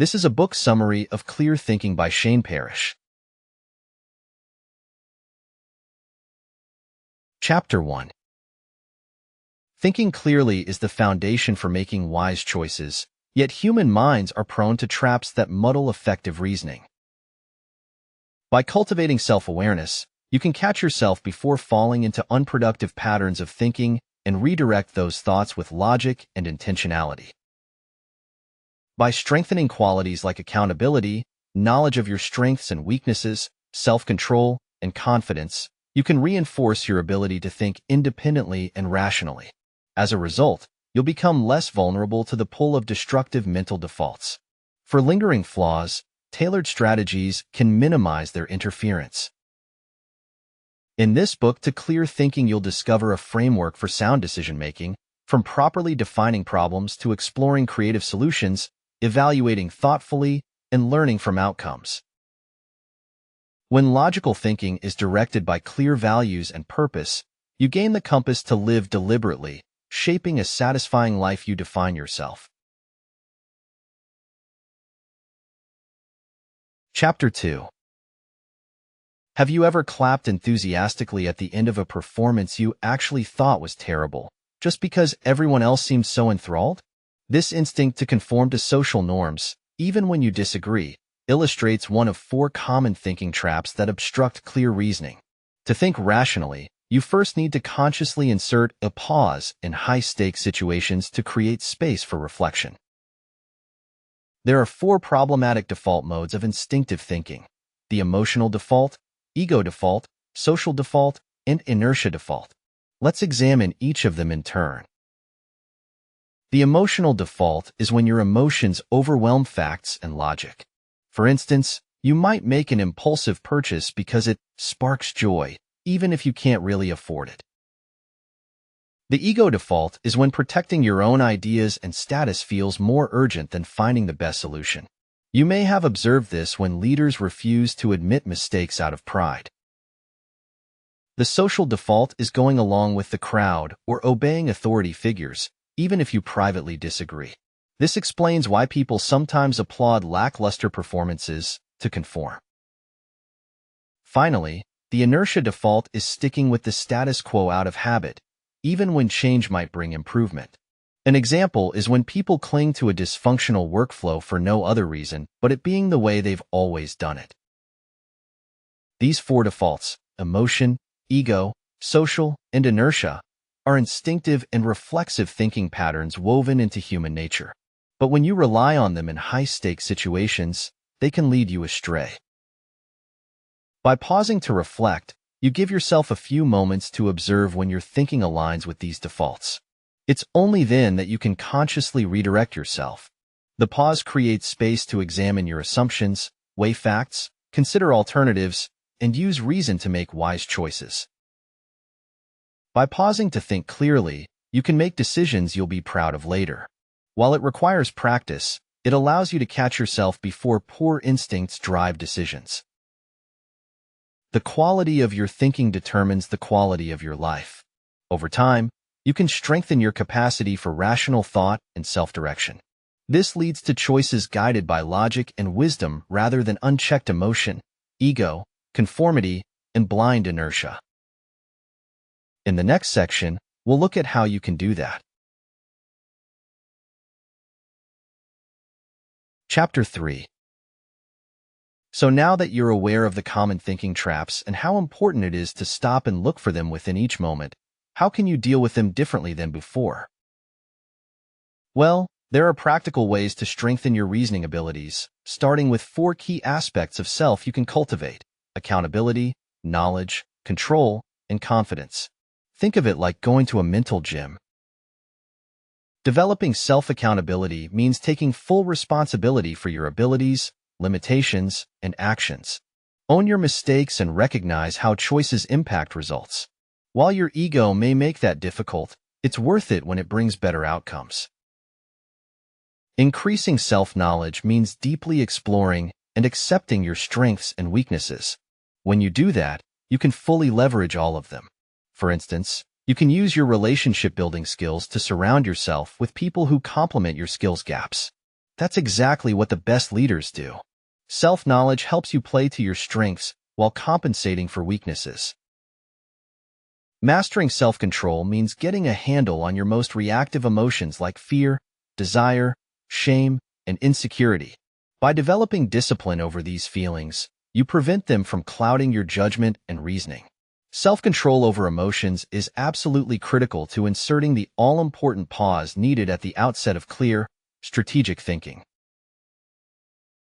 This is a book summary of Clear Thinking by Shane Parrish. Chapter 1. Thinking clearly is the foundation for making wise choices, yet human minds are prone to traps that muddle effective reasoning. By cultivating self-awareness, you can catch yourself before falling into unproductive patterns of thinking and redirect those thoughts with logic and intentionality. By strengthening qualities like accountability, knowledge of your strengths and weaknesses, self-control, and confidence, you can reinforce your ability to think independently and rationally. As a result, you'll become less vulnerable to the pull of destructive mental defaults. For lingering flaws, tailored strategies can minimize their interference. In this book, To Clear Thinking, you'll discover a framework for sound decision-making, from properly defining problems to exploring creative solutions, evaluating thoughtfully, and learning from outcomes. When logical thinking is directed by clear values and purpose, you gain the compass to live deliberately, shaping a satisfying life you define yourself. Chapter 2. Have you ever clapped enthusiastically at the end of a performance you actually thought was terrible, just because everyone else seemed so enthralled? This instinct to conform to social norms, even when you disagree, illustrates one of 4 common thinking traps that obstruct clear reasoning. To think rationally, you first need to consciously insert a pause in high-stakes situations to create space for reflection. There are 4 problematic default modes of instinctive thinking: the emotional default, ego default, social default, and inertia default. Let's examine each of them in turn. The emotional default is when your emotions overwhelm facts and logic. For instance, you might make an impulsive purchase because it sparks joy, even if you can't really afford it. The ego default is when protecting your own ideas and status feels more urgent than finding the best solution. You may have observed this when leaders refuse to admit mistakes out of pride. The social default is going along with the crowd or obeying authority figures, even if you privately disagree. This explains why people sometimes applaud lackluster performances to conform. Finally, the inertia default is sticking with the status quo out of habit, even when change might bring improvement. An example is when people cling to a dysfunctional workflow for no other reason but it being the way they've always done it. These 4 defaults, emotion, ego, social, and inertia, are instinctive and reflexive thinking patterns woven into human nature. But when you rely on them in high-stakes situations, they can lead you astray. By pausing to reflect, you give yourself a few moments to observe when your thinking aligns with these defaults. It's only then that you can consciously redirect yourself. The pause creates space to examine your assumptions, weigh facts, consider alternatives, and use reason to make wise choices. By pausing to think clearly, you can make decisions you'll be proud of later. While it requires practice, it allows you to catch yourself before poor instincts drive decisions. The quality of your thinking determines the quality of your life. Over time, you can strengthen your capacity for rational thought and self-direction. This leads to choices guided by logic and wisdom rather than unchecked emotion, ego, conformity, and blind inertia. In the next section, we'll look at how you can do that. Chapter 3. So now that you're aware of the common thinking traps and how important it is to stop and look for them within each moment, how can you deal with them differently than before? Well, there are practical ways to strengthen your reasoning abilities, starting with 4 key aspects of self you can cultivate: accountability, knowledge, control, and confidence. Think of it like going to a mental gym. Developing self-accountability means taking full responsibility for your abilities, limitations, and actions. Own your mistakes and recognize how choices impact results. While your ego may make that difficult, it's worth it when it brings better outcomes. Increasing self-knowledge means deeply exploring and accepting your strengths and weaknesses. When you do that, you can fully leverage all of them. For instance, you can use your relationship-building skills to surround yourself with people who complement your skills gaps. That's exactly what the best leaders do. Self-knowledge helps you play to your strengths while compensating for weaknesses. Mastering self-control means getting a handle on your most reactive emotions like fear, desire, shame, and insecurity. By developing discipline over these feelings, you prevent them from clouding your judgment and reasoning. Self-control over emotions is absolutely critical to inserting the all-important pause needed at the outset of clear, strategic thinking.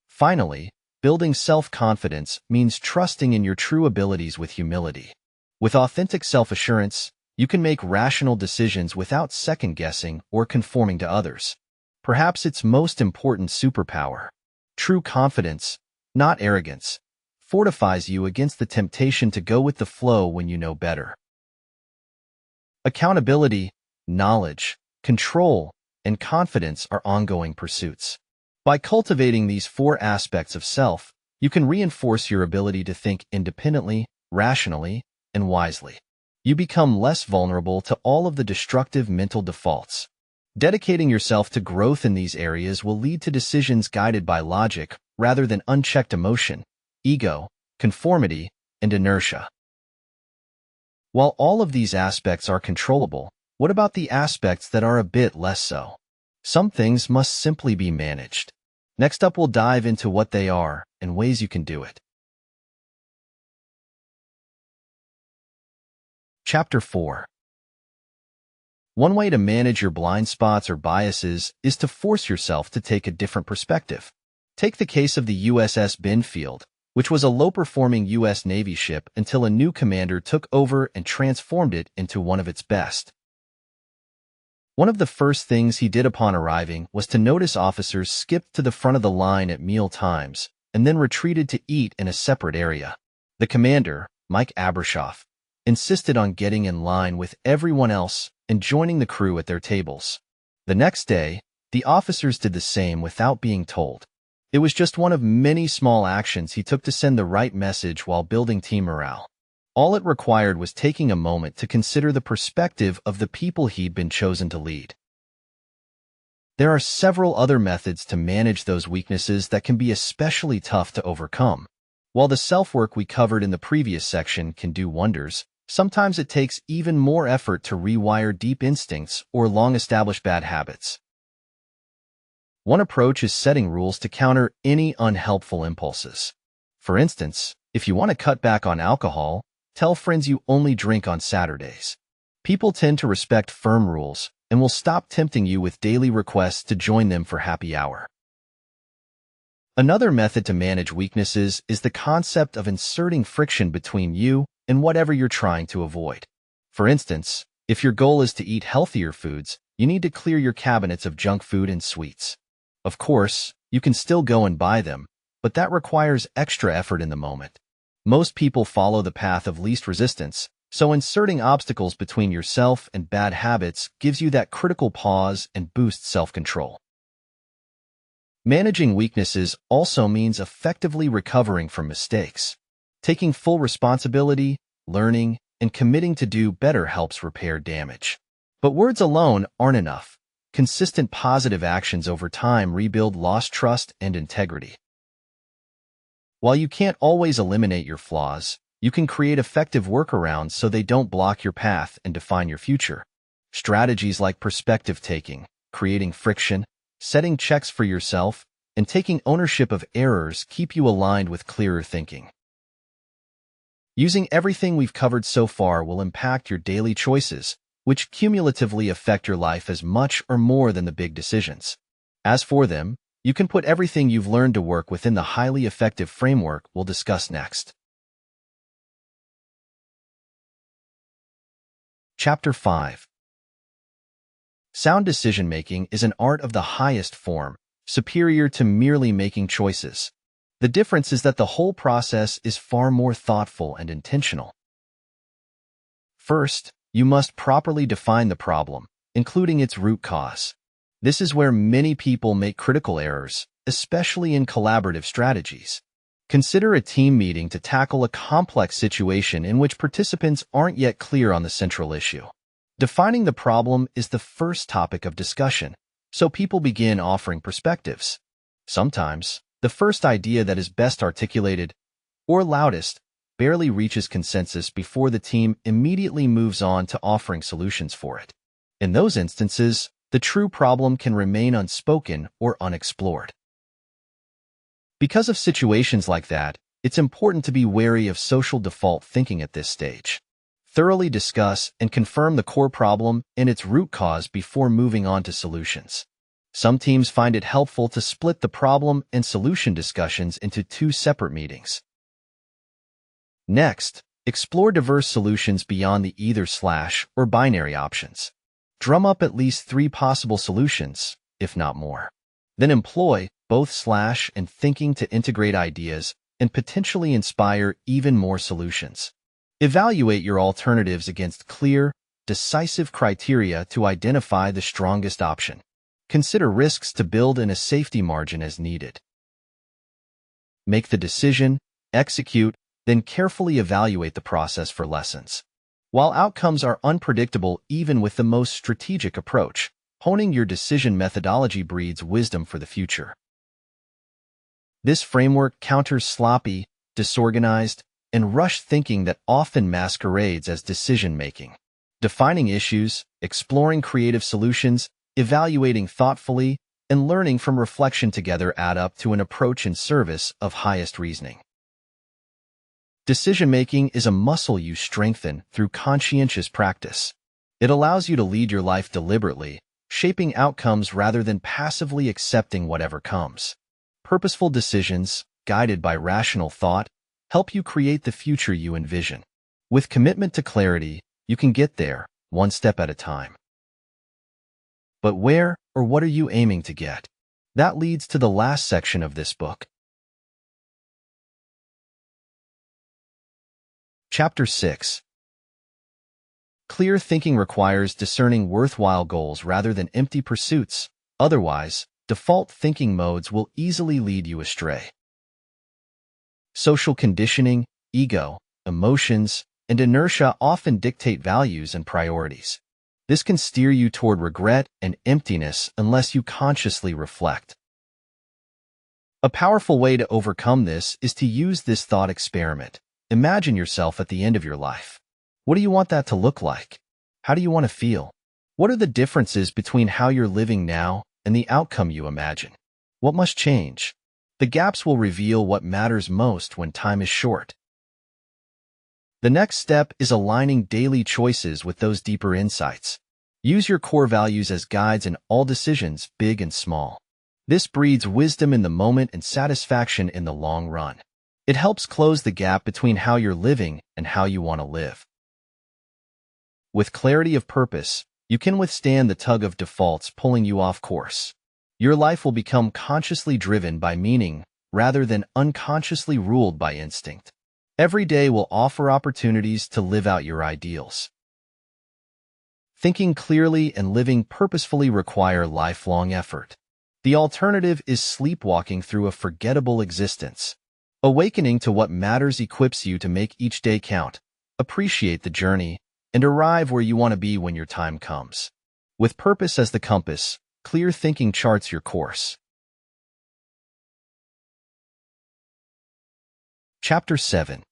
Finally, building self-confidence means trusting in your true abilities with humility. With authentic self-assurance, you can make rational decisions without second-guessing or conforming to others. Perhaps its most important superpower, true confidence, not arrogance, fortifies you against the temptation to go with the flow when you know better. Accountability, knowledge, control, and confidence are ongoing pursuits. By cultivating these four aspects of self, you can reinforce your ability to think independently, rationally, and wisely. You become less vulnerable to all of the destructive mental defaults. Dedicating yourself to growth in these areas will lead to decisions guided by logic rather than unchecked emotion, ego, conformity, and inertia. While all of these aspects are controllable, what about the aspects that are a bit less so? Some things must simply be managed. Next up, we'll dive into what they are and ways you can do it. Chapter 4. One way to manage your blind spots or biases is to force yourself to take a different perspective. Take the case of the USS Benfield, which was a low-performing U.S. Navy ship until a new commander took over and transformed it into one of its best. One of the first things he did upon arriving was to notice officers skipped to the front of the line at meal times and then retreated to eat in a separate area. The commander, Mike Abrashoff, insisted on getting in line with everyone else and joining the crew at their tables. The next day, the officers did the same without being told. It was just one of many small actions he took to send the right message while building team morale. All it required was taking a moment to consider the perspective of the people he'd been chosen to lead. There are several other methods to manage those weaknesses that can be especially tough to overcome. While the self-work we covered in the previous section can do wonders, sometimes it takes even more effort to rewire deep instincts or long-established bad habits. One approach is setting rules to counter any unhelpful impulses. For instance, if you want to cut back on alcohol, tell friends you only drink on Saturdays. People tend to respect firm rules and will stop tempting you with daily requests to join them for happy hour. Another method to manage weaknesses is the concept of inserting friction between you and whatever you're trying to avoid. For instance, if your goal is to eat healthier foods, you need to clear your cabinets of junk food and sweets. Of course, you can still go and buy them, but that requires extra effort in the moment. Most people follow the path of least resistance, so inserting obstacles between yourself and bad habits gives you that critical pause and boosts self-control. Managing weaknesses also means effectively recovering from mistakes. Taking full responsibility, learning, and committing to do better helps repair damage. But words alone aren't enough. Consistent positive actions over time rebuild lost trust and integrity. While you can't always eliminate your flaws, you can create effective workarounds so they don't block your path and define your future. Strategies like perspective taking, creating friction, setting checks for yourself, and taking ownership of errors keep you aligned with clearer thinking. Using everything we've covered so far will impact your daily choices, which cumulatively affect your life as much or more than the big decisions. As for them, you can put everything you've learned to work within the highly effective framework we'll discuss next. Chapter 5. Sound decision-making is an art of the highest form, superior to merely making choices. The difference is that the whole process is far more thoughtful and intentional. First, you must properly define the problem, including its root cause. This is where many people make critical errors, especially in collaborative strategies. Consider a team meeting to tackle a complex situation in which participants aren't yet clear on the central issue. Defining the problem is the first topic of discussion, so people begin offering perspectives. Sometimes, the first idea that is best articulated or loudest barely reaches consensus before the team immediately moves on to offering solutions for it. In those instances, the true problem can remain unspoken or unexplored. Because of situations like that, it's important to be wary of social default thinking at this stage. Thoroughly discuss and confirm the core problem and its root cause before moving on to solutions. Some teams find it helpful to split the problem and solution discussions into 2 separate meetings. Next, explore diverse solutions beyond the either/, or binary options. Drum up at least 3 possible solutions, if not more. Then employ both/ and thinking to integrate ideas and potentially inspire even more solutions. Evaluate your alternatives against clear, decisive criteria to identify the strongest option. Consider risks to build in a safety margin as needed. Make the decision, execute, then carefully evaluate the process for lessons. While outcomes are unpredictable even with the most strategic approach, honing your decision methodology breeds wisdom for the future. This framework counters sloppy, disorganized, and rushed thinking that often masquerades as decision-making. Defining issues, exploring creative solutions, evaluating thoughtfully, and learning from reflection together add up to an approach in service of highest reasoning. Decision-making is a muscle you strengthen through conscientious practice. It allows you to lead your life deliberately, shaping outcomes rather than passively accepting whatever comes. Purposeful decisions, guided by rational thought, help you create the future you envision. With commitment to clarity, you can get there, one step at a time. But where or what are you aiming to get? That leads to the last section of this book. Chapter 6. Clear thinking requires discerning worthwhile goals rather than empty pursuits. Otherwise, default thinking modes will easily lead you astray. Social conditioning, ego, emotions, and inertia often dictate values and priorities. This can steer you toward regret and emptiness unless you consciously reflect. A powerful way to overcome this is to use this thought experiment. Imagine yourself at the end of your life. What do you want that to look like? How do you want to feel? What are the differences between how you're living now and the outcome you imagine? What must change? The gaps will reveal what matters most when time is short. The next step is aligning daily choices with those deeper insights. Use your core values as guides in all decisions, big and small. This breeds wisdom in the moment and satisfaction in the long run. It helps close the gap between how you're living and how you want to live. With clarity of purpose, you can withstand the tug of defaults pulling you off course. Your life will become consciously driven by meaning rather than unconsciously ruled by instinct. Every day will offer opportunities to live out your ideals. Thinking clearly and living purposefully require lifelong effort. The alternative is sleepwalking through a forgettable existence. Awakening to what matters equips you to make each day count, appreciate the journey, and arrive where you want to be when your time comes. With purpose as the compass, clear thinking charts your course. Chapter 7.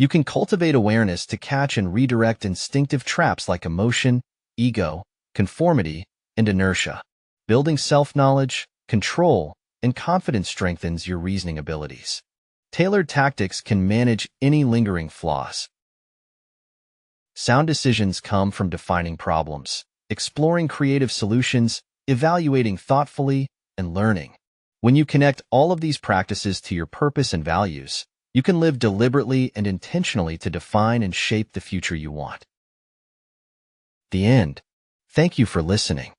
You can cultivate awareness to catch and redirect instinctive traps like emotion, ego, conformity, and inertia. Building self-knowledge, control, and confidence strengthens your reasoning abilities. Tailored tactics can manage any lingering flaws. Sound decisions come from defining problems, exploring creative solutions, evaluating thoughtfully, and learning. When you connect all of these practices to your purpose and values, you can live deliberately and intentionally to define and shape the future you want. The end. Thank you for listening.